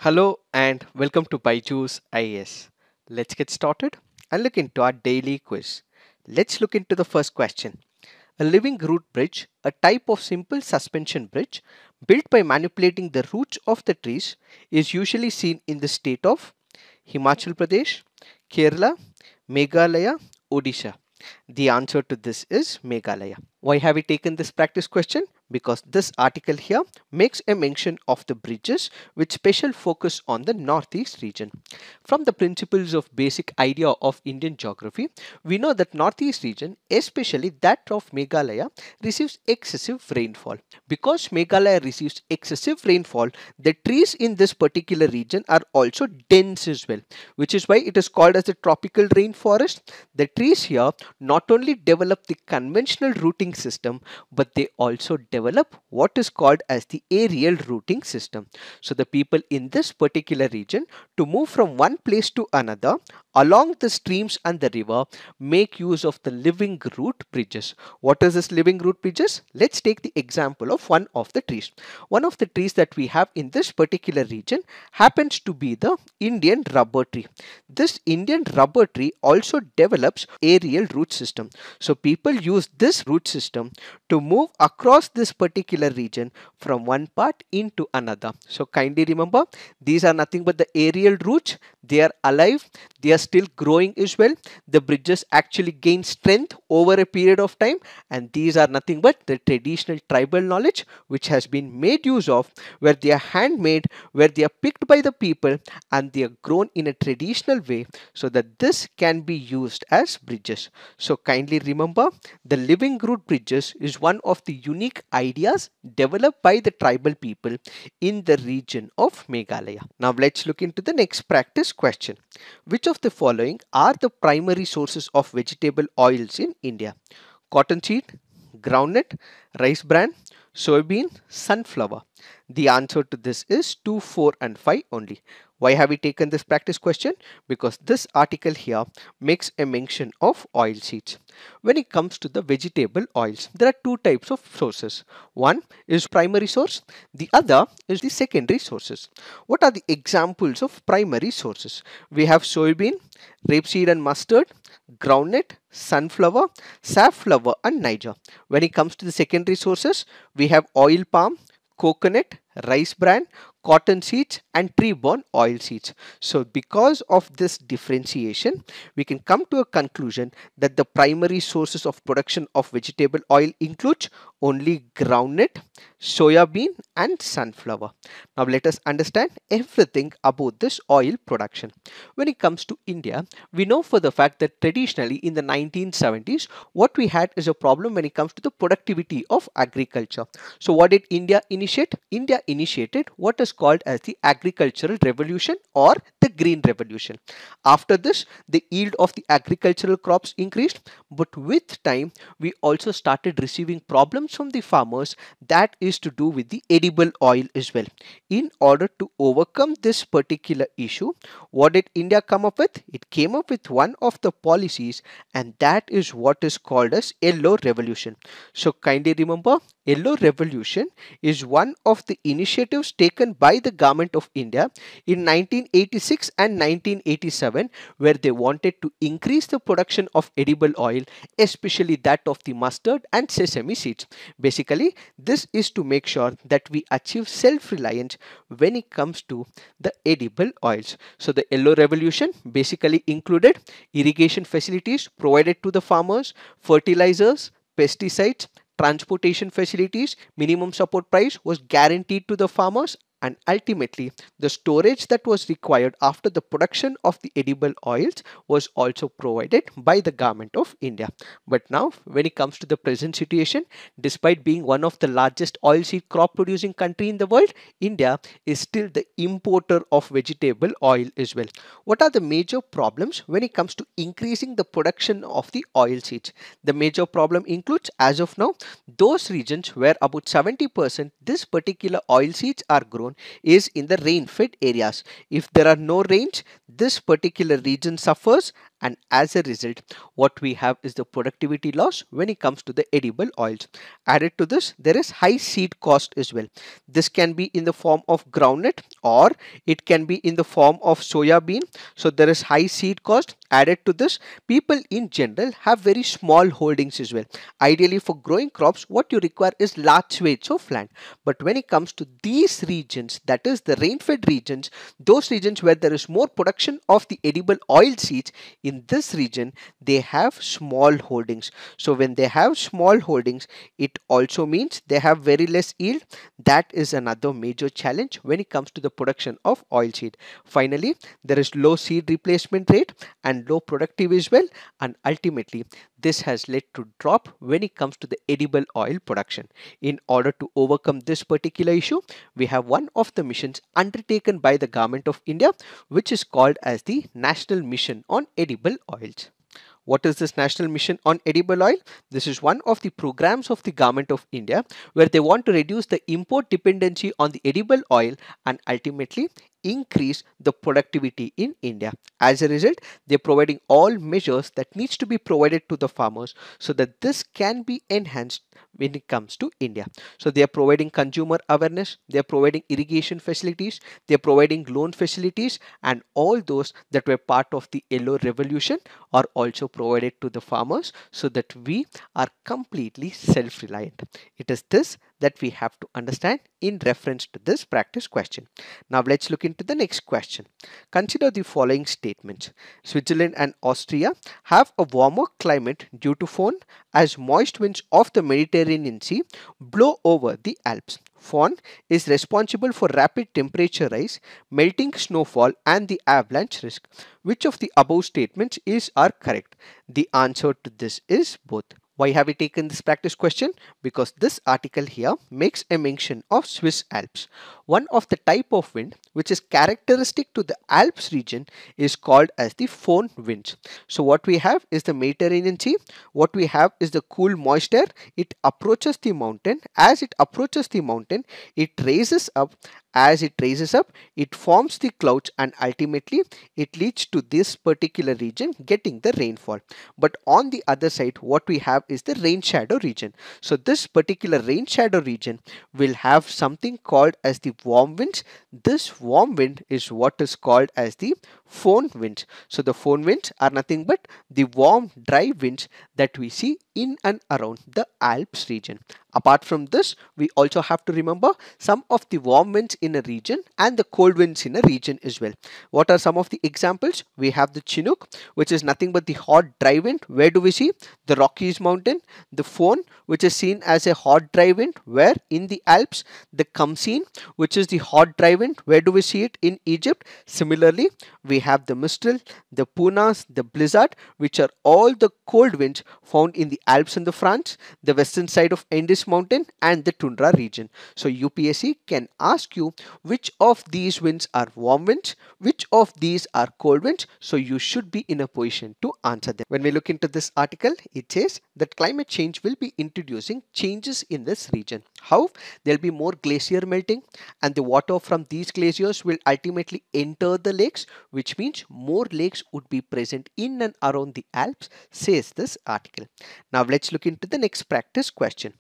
Hello and welcome to Byju's IAS. Let's get started and look into our daily quiz. Let's look into the first question. A living root bridge, a type of simple suspension bridge built by manipulating the roots of the trees, is usually seen in the state of Himachal Pradesh, Kerala, Meghalaya, Odisha. The answer to this is Meghalaya. Why have we taken this practice question? Because this article here makes a mention of the bridges with special focus on the northeast region. From the principles of basic idea of Indian geography, we know that northeast region, especially that of Meghalaya, receives excessive rainfall. Because Meghalaya receives excessive rainfall, the trees in this particular region are also dense as well, which is why it is called as the tropical rainforest. The trees here not only develop the conventional rooting system, but they also develop what is called as the aerial rooting system. So the people in this particular region, to move from one place to another along the streams and the river, make use of the living root bridges. What is this living root bridges? Let's take the example of one of the trees. One of the trees that we have in this particular region happens to be the Indian rubber tree. This Indian rubber tree also develops aerial root system. So people use this root system to move across this particular region from one part into another. So kindly remember, these are nothing but the aerial roots. They are alive, they are still growing as well. The bridges actually gain strength over a period of time, and these are nothing but the traditional tribal knowledge which has been made use of, where they are handmade, where they are picked by the people, and they are grown in a traditional way so that this can be used as bridges. So kindly remember, the living root bridges is one of the unique ideas developed by the tribal people in the region of Meghalaya. Now let's look into the next practice question. Which of the following are the primary sources of vegetable oils in India? Cottonseed, groundnut, rice bran, soybean, sunflower. The answer to this is 2, 4 and 5 only. Why have we taken this practice question? Because this article here makes a mention of oil seeds. When it comes to the vegetable oils, there are two types of sources. One is primary source, the other is the secondary sources. What are the examples of primary sources? We have soybean, rapeseed and mustard, groundnut, sunflower, safflower and Niger. When it comes to the secondary sources, we have oil palm, coconut, rice bran, cotton seeds and tree borne oil seeds. So because of this differentiation, we can come to a conclusion that the primary sources of production of vegetable oil includes only groundnut, soya bean and sunflower. Now let us understand everything about this oil production. When it comes to India, we know for the fact that traditionally in the 1970s, what we had is a problem when it comes to the productivity of agriculture. So what did India initiate? India initiated what is called as the agricultural revolution or the green revolution. After this, the yield of the agricultural crops increased, but with time we also started receiving problems from the farmers that is to do with the edible oil as well. In order to overcome this particular issue, what did India come up with? It came up with one of the policies, and that is what is called as yellow revolution. So kindly remember, yellow revolution is one of the initiatives taken by the government of India in 1986 and 1987, where they wanted to increase the production of edible oil, especially that of the mustard and sesame seeds. Basically, this is to make sure that we achieve self-reliance when it comes to the edible oils. So the yellow revolution basically included irrigation facilities provided to the farmers, fertilizers, pesticides, transportation facilities, minimum support price was guaranteed to the farmers, and ultimately the storage that was required after the production of the edible oils was also provided by the government of India. But now when it comes to the present situation, despite being one of the largest oilseed crop producing country in the world, India is still the importer of vegetable oil as well. What are the major problems when it comes to increasing the production of the oil seeds? The major problem includes, as of now, those regions where about 70% this particular oil seeds are grown is in the rain fed areas. If there are no rains, this particular region suffers, and as a result, what we have is the productivity loss when it comes to the edible oils. Added to this, there is high seed cost as well. This can be in the form of groundnut or it can be in the form of soya bean. So there is high seed cost. Added to this, people in general have very small holdings as well. Ideally, for growing crops, what you require is large swathes of land. But when it comes to these regions, that is the rain-fed regions, those regions where there is more production of the edible oil seeds, in this region, they have small holdings. So when they have small holdings, it also means they have very less yield. That is another major challenge when it comes to the production of oil seed. Finally, there is low seed replacement rate and low productive as well, and ultimately this has led to drop when it comes to the edible oil production. In order to overcome this particular issue, we have one of the missions undertaken by the Government of India, which is called as the National Mission on Edible Oils. What is this National Mission on Edible Oil? This is one of the programs of the Government of India where they want to reduce the import dependency on the edible oil and ultimately increase the productivity in India. As a result, they're providing all measures that needs to be provided to the farmers so that this can be enhanced when it comes to India. So they are providing consumer awareness, they are providing irrigation facilities, they are providing loan facilities, and all those that were part of the yellow revolution are also provided to the farmers so that we are completely self-reliant. It is this that we have to understand in reference to this practice question. Now let's look into the next question. Consider the following statements. Switzerland and Austria have a warmer climate due to Föhn as moist winds of the Mediterranean Sea blow over the Alps. Föhn is responsible for rapid temperature rise, melting snowfall and the avalanche risk. Which of the above statements are correct? The answer to this is both. Why have we taken this practice question? Because this article here makes a mention of Swiss Alps. One of the type of wind which is characteristic to the Alps region is called as the Föhn winds. So what we have is the Mediterranean Sea. What we have is the cool moist air. It approaches the mountain. As it approaches the mountain, it raises up. As it raises up, it forms the clouds and ultimately it leads to this particular region getting the rainfall. But on the other side, what we have is the rain shadow region. So this particular rain shadow region will have something called as the warm winds. This warm wind is what is called as the Föhn winds. So the Föhn winds are nothing but the warm dry winds that we see in and around the Alps region. Apart from this, we also have to remember some of the warm winds in a region and the cold winds in a region as well. What are some of the examples? We have the Chinook, which is nothing but the hot dry wind. Where do we see? The Rockies mountain. The Föhn, which is seen as a hot dry wind. Where? In the Alps. The Khamsin, which is the hot dry wind. Where do we see it? In Egypt. Similarly, we have the Mistral, the Punas, the Blizzard, which are all the cold winds found in the Alps in the France, the western side of Andes mountain and the tundra region. So UPSC can ask you which of these winds are warm winds, which of these are cold winds. So you should be in a position to answer them. When we look into this article, it says that climate change will be introducing changes in this region. How? There will be more glacier melting and the water from these glaciers will ultimately enter the lakes, which means more lakes would be present in and around the Alps, says this article. Now let's look into the next practice question.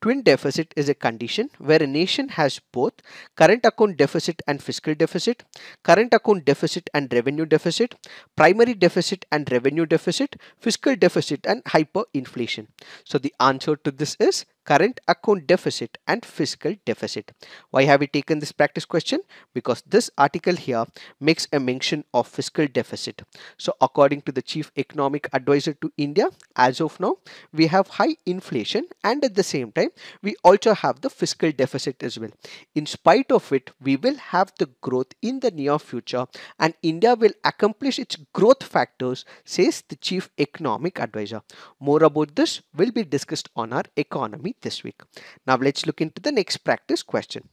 Twin deficit is a condition where a nation has both current account deficit and fiscal deficit, current account deficit and revenue deficit, primary deficit and revenue deficit, fiscal deficit and hyperinflation. So the answer to this is current account deficit and fiscal deficit. Why have we taken this practice question? Because this article here makes a mention of fiscal deficit. So according to the Chief Economic Advisor to India, as of now, we have high inflation and at the same time, we also have the fiscal deficit as well. In spite of it, we will have the growth in the near future and India will accomplish its growth factors, says the Chief Economic Advisor. More about this will be discussed on our economy this week. Now let's look into the next practice question.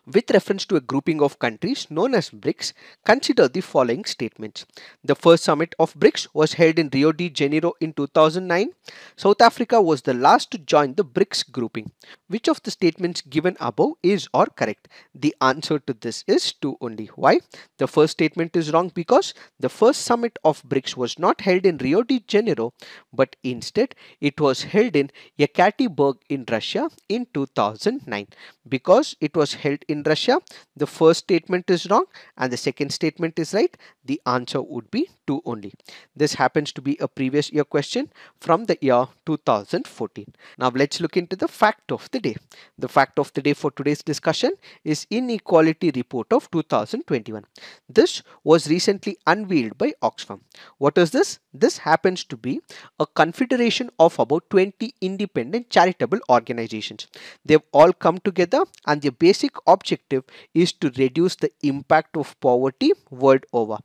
With reference to a grouping of countries known as BRICS, consider the following statements. The first summit of BRICS was held in Rio de Janeiro in 2009. South Africa was the last to join the BRICS grouping. Which of the statements given above is or correct? The answer to this is 2 only. Why? The first statement is wrong because the first summit of BRICS was not held in Rio de Janeiro, but instead it was held in Yekaterinburg in Russia in 2009. Because it was held in Russia, the first statement is wrong and the second statement is right. The answer would be 2 only. This happens to be a previous year question from the year 2014. Now let's look into the fact of the day. The fact of the day for today's discussion is Inequality Report of 2021. This was recently unveiled by Oxfam. What is this? This happens to be a confederation of about 20 independent charitable organizations. They've all come together and their basic objective is to reduce the impact of poverty world over.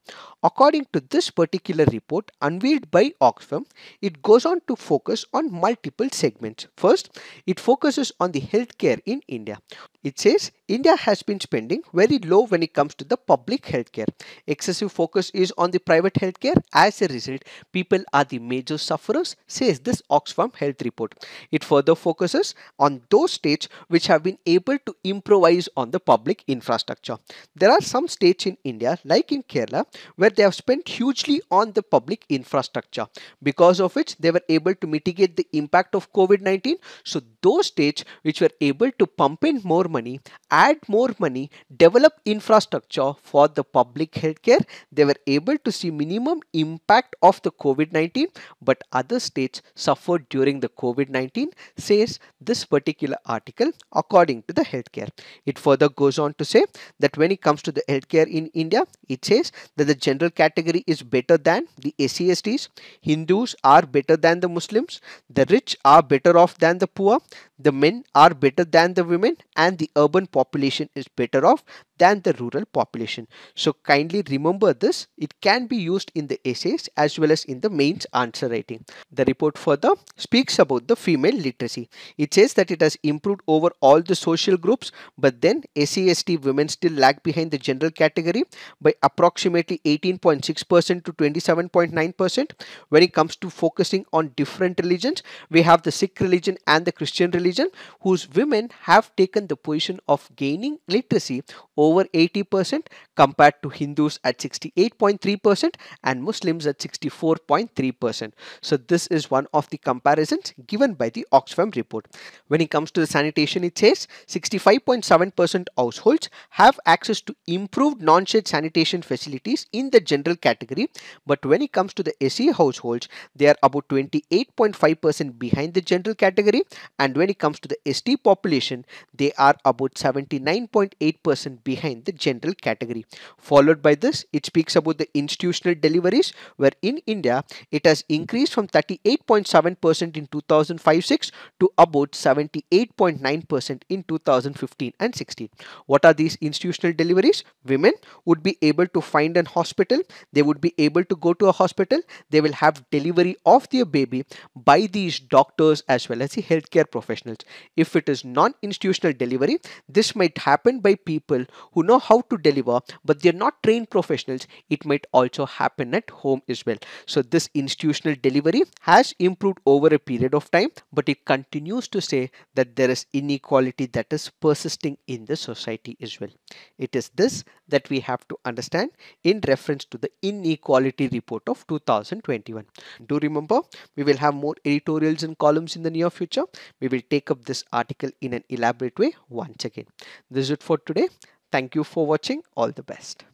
According to this particular report unveiled by Oxfam, it goes on to focus on multiple segments. First, it focuses on the healthcare in India. It says India has been spending very low when it comes to the public healthcare. Excessive focus is on the private healthcare. As a result, people are the major sufferers, says this Oxfam health report. It further focuses on those states which have been able to improvise on the public infrastructure. There are some states in India, like in Kerala, where they have spent hugely on the public infrastructure, because of which they were able to mitigate the impact of COVID-19. So those states which were able to pump in more money, add more money, develop infrastructure for the public healthcare, they were able to see minimum impact of the COVID-19, but other states suffered during the COVID-19, says this particular article according to the healthcare. It further goes on to say that when it comes to the healthcare in India, it says that the general category is better than the SC/STs, Hindus are better than the Muslims, the rich are better off than the poor, the men are better than the women, and the urban population is better off than the rural population. So kindly remember this. It can be used in the essays as well as in the mains answer writing. The report further speaks about the female literacy. It says that it has improved over all the social groups, but then SC/ST women still lag behind the general category by approximately 18.6% to 27.9%. When it comes to focusing on different religions, we have the Sikh religion and the Christian religion, whose women have taken the position of gaining literacy over 80% compared to Hindus at 68.3% and Muslims at 64.3%. So this is one of the comparisons given by the Oxfam report. When it comes to the sanitation, it says 65.7% households have access to improved non-shed sanitation facilities in the general category, but when it comes to the SE households, they are about 28.5% behind the general category, and when it comes to the ST population, they are about 79.8% behind the general category. Followed by this, it speaks about the institutional deliveries, where in India it has increased from 38.7% in 2005-6 to about 78.9% in 2015 and 16. What are these institutional deliveries? Women would be able to find an hospital, they would be able to go to a hospital, they will have delivery of their baby by these doctors as well as the healthcare professionals. If it is non-institutional delivery, this might happen by people who know how to deliver, but they're not trained professionals. It might also happen at home as well. So this institutional delivery has improved over a period of time, but it continues to say that there is inequality that is persisting in the society as well. It is this that we have to understand in reference to the inequality report of 2021. Do remember, we will have more editorials and columns in the near future. We will take up this article in an elaborate way once again. This is it for today. Thank you for watching. All the best.